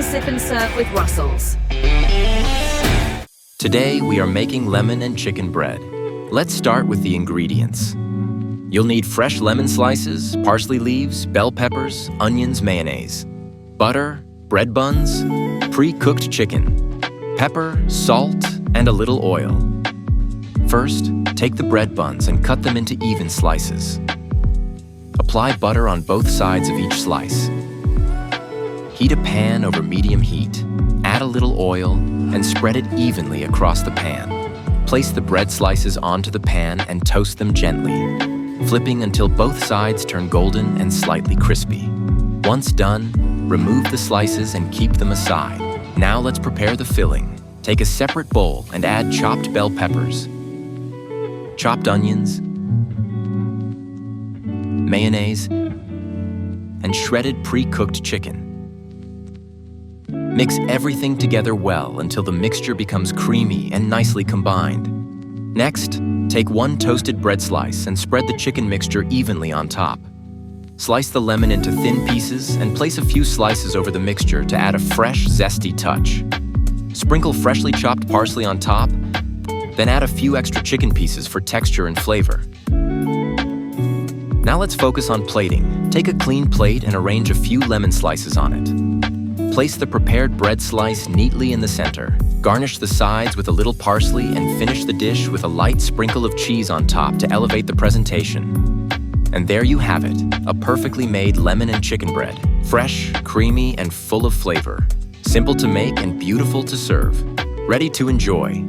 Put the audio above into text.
sip and serve with Russell's. Today, we are making lemon and chicken bread. Let's start with the ingredients. You'll need fresh lemon slices, parsley leaves, bell peppers, onions, mayonnaise, butter, bread buns, pre-cooked chicken, pepper, salt, and a little oil. First, take the bread buns and cut them into even slices. Apply butter on both sides of each slice. Heat a pan over medium heat, add a little oil, and spread it evenly across the pan. Place the bread slices onto the pan and toast them gently, flipping until both sides turn golden and slightly crispy. Once done, remove the slices and keep them aside. Now let's prepare the filling. Take a separate bowl and add chopped bell peppers, chopped onions, mayonnaise, and shredded pre-cooked chicken. Mix everything together well until the mixture becomes creamy and nicely combined. Next, take one toasted bread slice and spread the chicken mixture evenly on top. Slice the lemon into thin pieces and place a few slices over the mixture to add a fresh, zesty touch. Sprinkle freshly chopped parsley on top, then add a few extra chicken pieces for texture and flavor. Now let's focus on plating. Take a clean plate and arrange a few lemon slices on it. Place the prepared bread slice neatly in the center. Garnish the sides with a little parsley and finish the dish with a light sprinkle of cheese on top to elevate the presentation. And there you have it, a perfectly made lemon and chicken bread. Fresh, creamy, and full of flavor. Simple to make and beautiful to serve. Ready to enjoy.